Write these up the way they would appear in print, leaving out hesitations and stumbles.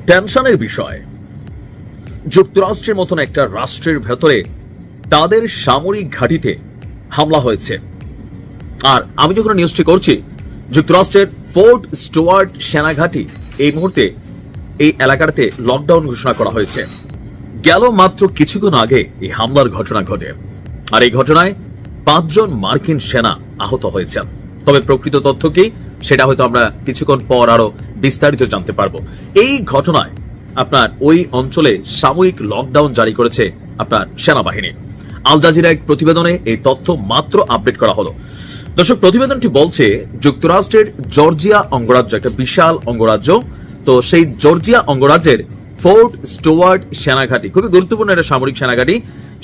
টেনশনের বিষয়, যুক্তরাষ্ট্রের মতন একটা রাষ্ট্রের ভেতরে তাদের সামরিক ঘাঁটিতে হামলা হয়েছে। আর আমি যখন নিউজটি করছি, যুক্তরাষ্ট্রের ফোর্ট স্টুয়ার্ট সেনাঘাঁটি এই মুহূর্তে এই এলাকাতে লকডাউন ঘোষণা করা হয়েছে। গেল মাত্র কিছুক্ষণ আগে এই হামলার ঘটনা ঘটে, আর এই ঘটনায় 5 জন মার্কিন সেনা আহত হয়েছেন। তবে প্রকৃত তথ্য কি সেটা হয়তো আমরা কিছুক্ষণ পর আরো বিস্তারিত জানতে পারবো। এই ঘটনায় আপনার ওই অঞ্চলে সাময়িক লকডাউন জারি করেছে আপনার সেনাবাহিনী। আল জাজিরা এক প্রতিবেদনে এই তথ্য মাত্র আপডেট করা হলো। দর্শক, প্রতিবেদনটি বলছে যুক্তরাষ্ট্রের জর্জিয়া অঙ্গরাজ্য একটা বিশাল অঙ্গরাজ্য, তো সেই জর্জিয়া অঙ্গরাজ্যের ফোর্ট স্টুয়ার্ট সেনাঘাঁটি খুবই গুরুত্বপূর্ণ একটা সামরিক সেনাঘাঁটি,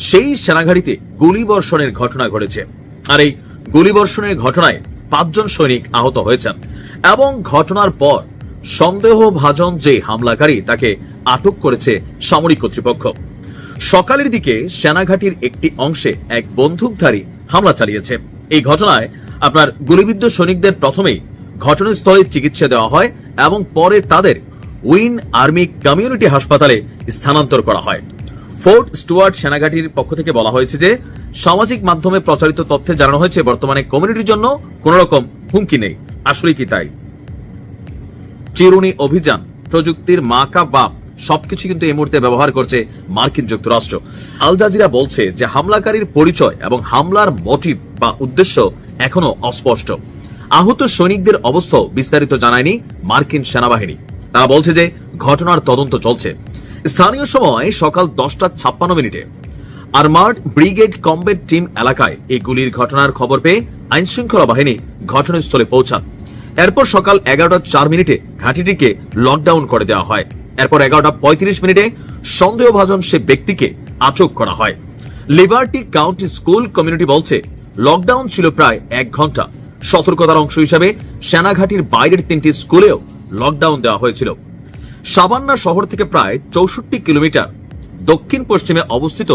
সেই সেনাঘাঁটিতে গুলিবর্ষণের ঘটনা ঘটেছে। আর এই গুলিবর্ষণের ঘটনায় 5 জন সৈনিক আহত হয়েছেন এবং ঘটনার পর সন্দেহভাজন যে হামলাকারী তাকে আটক করেছে সামরিক কর্তৃপক্ষ। সকালের দিকে সেনাঘাঁটির একটি অংশে এক বন্দুকধারী হামলা চালিয়েছে। এই ঘটনায় আপনার গুলিবিদ্ধ সৈনিকদের প্রথমেই ঘটনাস্থলে চিকিৎসা দেওয়া হয় এবং পরে তাদের উইন আর্মি কমিউনিটি হাসপাতালে স্থানান্তর করা হয়। ফোর্ট স্টুয়ার্ট সেনাঘাঁটির পক্ষ থেকে বলা হয়েছে যে সামাজিক মাধ্যমে প্রচারিত তথ্যে জানানো হয়েছে বর্তমানে কমিউনিটির জন্য কোন রকম হুমকি নেই। আসলে কি তাই? চিরুনি অভিযান, প্রযুক্তির মাকা বাপ সবকিছু কিন্তু এই মুহূর্তে ব্যবহার করছে মার্কিন যুক্তরাষ্ট্র। আল জাজিরা বলছে যে হামলাকারীর পরিচয় এবং হামলার মোটিভ বা উদ্দেশ্য এখনো অস্পষ্ট। আহত সৈনিকদের অবস্থা বিস্তারিত জানায়নি মার্কিন সেনাবাহিনী। তারা বলছে যে ঘটনার তদন্ত চলছে। স্থানীয় সময় সকাল 10:56 আর্মার্ড ব্রিগেড কমব্যাট টিম এলাকায় এই গুলির ঘটনার খবর পেয়ে আইনশৃঙ্খলা বাহিনী ঘটনাস্থলে পৌঁছান। এরপর সকাল 11:04 ঘাঁটিটিকে লকডাউন করে দেওয়া হয়। এরপর 11:35 সন্দেহভাজন সে ব্যক্তিকে আটক করা হয়। লিবার্টি কাউন্টি স্কুল কমিউনিটি বলছে লকডাউন ছিল প্রায় 1 ঘন্টা। সতর্কতার অংশ হিসাবে সেনাঘাঁটির বাইরের 3টি স্কুলেও লকডাউন দেওয়া হয়েছিল। সাবান্না শহর থেকে প্রায় 64 কিলোমিটার দক্ষিণ পশ্চিমে অবস্থিত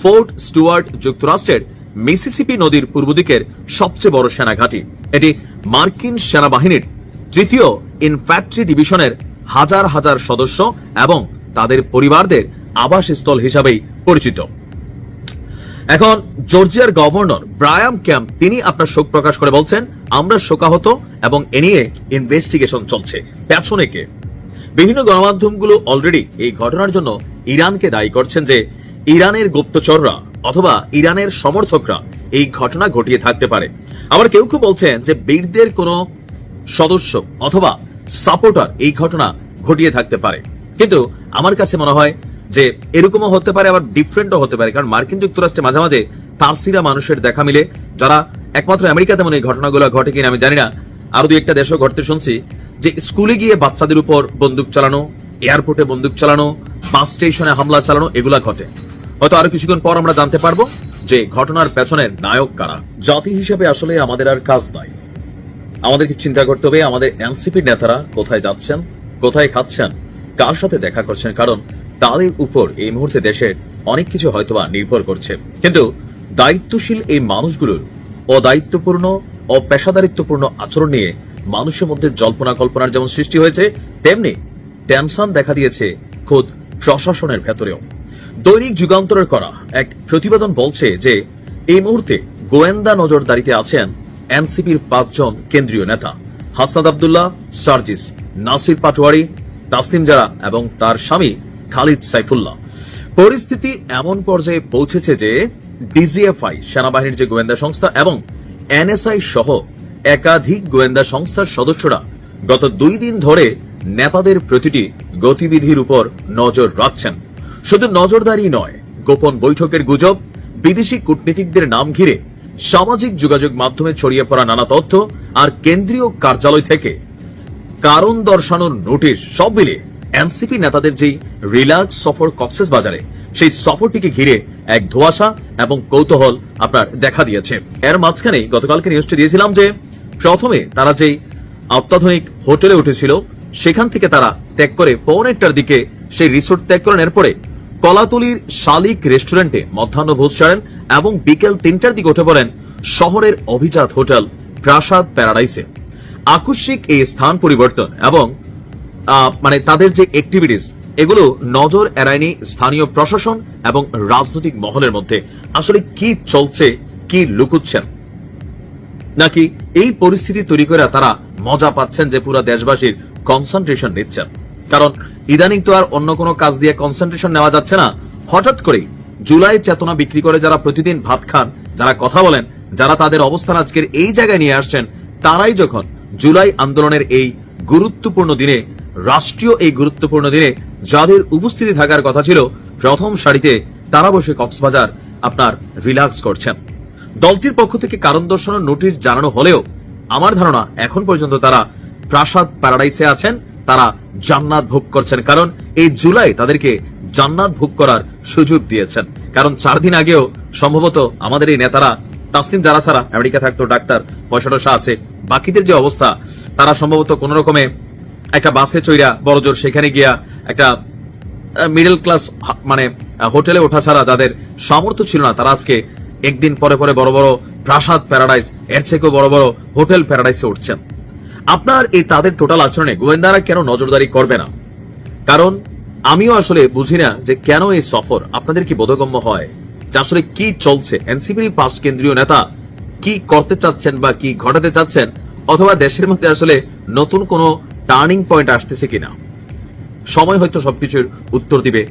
ফোর্ট স্টুয়ার্ট যুক্তরাষ্ট্রের মিসিসিপি নদীর পূর্ব দিকের সবচেয়ে বড় সেনাঘাঁটি। এটি মার্কিন সেনাবাহিনীর 3য় ইনফ্যান্ট্রি ডিভিশনের হাজার হাজার সদস্য এবং তাদের পরিবারদের আবাসস্থল হিসাবেই পরিচিত। এখন জর্জিয়ার গভর্নর ব্রায়ান ক্যাম্প তিনি আপনার শোক প্রকাশ করে বলছেন, আমরা শোকাহত এবং এ নিয়ে ইনভেস্টিগেশন চলছে। পেছনে কে? বিভিন্ন গণমাধ্যমগুলো অলরেডি এই ঘটনার জন্য ইরানকে দায়ী করছেন যে ইরানের গুপ্তচররা অথবা ইরানের সমর্থকরা এই ঘটনা ঘটিয়ে থাকতে পারে। আবার কেউ কেউ বলছেন যে বীরদের কোনো সদস্য অথবা সাপোর্টার এই ঘটনা ঘটিয়ে থাকতে পারে। কিন্তু আমার কাছে মনে হয় যে এরকমও হতে পারে, আবার ডিফারেন্টও হতে পারে। কারণ মার্কিন যুক্তরাষ্ট্রে মাঝে মাঝে তারসিরা মানুষের দেখা মিলে, যারা একমাত্র আমেরিকাতে মনে এই ঘটনাগুলো ঘটে কিনা আমি জানি না, আরো 2-1টা দেশও ঘটতে শুনছি যে স্কুলে গিয়ে বাচ্চাদের উপর বন্দুক চালানো, এয়ারপোর্টে বন্দুক চালানো, বাস স্টেশনে হামলা চালানো এগুলা ঘটে। হয়তো আরো কিছুক্ষণ পর আমরা জানতে পারবো যে ঘটনার পেছনের নায়ক কারা। জাতি হিসেবে আসলে আমাদের আর কাজ নাই, আমাদেরকে চিন্তা করতে হবে আমাদের এনসিপি নেতারা কোথায় যাচ্ছেন, কোথায় খাচ্ছেন, কার সাথে দেখা করছেন। কারণ তাদের উপর এই মুহূর্তে দেশের অনেক কিছু হয়তোবা নির্ভর করছে। কিন্তু দায়িত্বশীল এই মানুষগুলোর অদায়িত্বপূর্ণ অপেশাদারিত্বপূর্ণ আচরণ নিয়ে মানুষের মধ্যে জল্পনা কল্পনার যেমন সৃষ্টি হয়েছে, তেমনি টেনশন দেখা দিয়েছে খোদ প্রশাসনের ভেতরেও। দৈনিক যুগান্তরের করা এক প্রতিবেদন বলছে যে এই মুহূর্তে গোয়েন্দা নজরদারিতে আছেন এনসিপির 5 জন কেন্দ্রীয় নেতা, হাসনাত আব্দুল্লাহ, সার্জিস, নাসির পাটোয়ারি, তাসনিম জারা এবং তার স্বামী খালিদ সাইফুল্লাহ। পরিস্থিতি এমন পর্যায়ে পৌঁছেছে যে ডিজিএফআই সেনাবাহিনীর যে গোয়েন্দা সংস্থা এবং এনএসআই সহ একাধিক গোয়েন্দা সংস্থার সদস্যরা গত 2 দিন ধরে নেতাদের প্রতিটি গতিবিধির উপর নজর রাখছেন। শুধু নজরদারি নয়, গোপন বৈঠকের গুজব, বিদেশি কূটনীতিকদের নাম ঘিরে সামাজিক যোগাযোগ মাধ্যমে ছড়িয়ে পড়া নানা তথ্য আর কেন্দ্রীয় কার্যালয় থেকে কারণ দর্শানোর নোটিশ সব মিলে এনসিপি নেতাদের যেই রিল্যাক্স সফর কক্সবাজারে, সেই সফরটিকে ঘিরে এক ধোঁয়াশা এবং কৌতূহল আপনার দেখা দিয়েছে। এর মাঝখানে গতকালকে নিউজটি দিয়েছিলাম যে প্রথমে তারা যেই অত্যাধুনিক হোটেলে উঠেছিল সেখান থেকে তারা ত্যাগ করে 1:15টার দিকে সেই রিসোর্ট ত্যাগ করেন। এরপরে কলাতলির শালিক রেস্টুরেন্টে মধ্যাহ্নভোজ সারেন এবং বিকেল 3টার দিকে উঠে পড়েন শহরের অভিজাত হোটেল প্রাসাদ প্যারাডাইসে। আকস্মিক এই স্থান পরিবর্তন এবং মানে তাদের যে অ্যাক্টিভিটিস এগুলো নজর এড়ায়নি স্থানীয় প্রশাসন এবং রাজনৈতিক মহলের মধ্যে। আসলে কি চলছে, কি লুকুচ্ছেন, নাকি এই পরিস্থিতি তৈরি করে তারা মজা পাচ্ছেন যে পুরো দেশবাসীর কনসেন্ট্রেশন নিচ্ছেন? কারণ ইদানিং তো আর অন্য কোনো কাজ দিয়ে কনসেন্ট্রেশন নেওয়া যাচ্ছে না। হঠাৎ করেই জুলাই চেতনা বিক্রি করে যারা প্রতিদিন ভাত খান, যারা কথা বলেন, যারা তাদের অবস্থান আজকের এই জায়গায় নিয়ে আসছেন, তারাই যখন জুলাই আন্দোলনের এই গুরুত্বপূর্ণ দিনে, রাষ্ট্রীয় এই গুরুত্বপূর্ণ দিনে যাদের উপস্থিতি থাকার কথা ছিল প্রথম সারিতে, তারা বসে কক্সবাজার আপনার রিল্যাক্স করছেন। দলটির পক্ষ থেকে কারণ দর্শানোর নোটিশ জানানো হলেও আমার ধারণা এখন পর্যন্ত তারা প্রাসাদ প্যারাডাইসে আছেন, তারা জান্নাত ভোগ করছেন। কারণ এই জুলাই তাদেরকে জান্নাত ভোগ করার সুযোগ দিয়েছেন। কারণ 4 দিন আগেও সম্ভবত আমাদের এই নেতারা, তাসনিম জারা সারা আমেরিকা থাকতো, ডাক্তার পয়সা আছে, বাকিদের যে অবস্থা, তারা সম্ভবত কোন রকমে একটা বাসে চইরা বড়জোর সেখানে গিয়া একটা মিডল ক্লাস মানে হোটেলে ওঠা ছাড়া যাদের সামর্থ্য ছিল না, তারা আজকে একদিন পরে পরে বড় বড় প্রাসাদ প্যারাডাইস, এর থেকেও বড় বড় হোটেল প্যারাডাইসে উঠছেন। আপনার এই তাদের টোটাল আচরণে গোয়েন্দারা কেন নজরদারি করবে না? কারণ আমিও আসলে বুঝি না যে কেন এই সফর আপনাদের কি বোধগম্য হয়, যে আসলে কি চলছে, এনসিপির 5 কেন্দ্রীয় নেতা কি করতে চাচ্ছেন বা কি ঘটাতে চাচ্ছেন, অথবা দেশের মধ্যে আসলে নতুন কোনো টার্নিং পয়েন্ট আসতেছে কিনা। সময় হয়তো সবকিছুর উত্তর দিবে।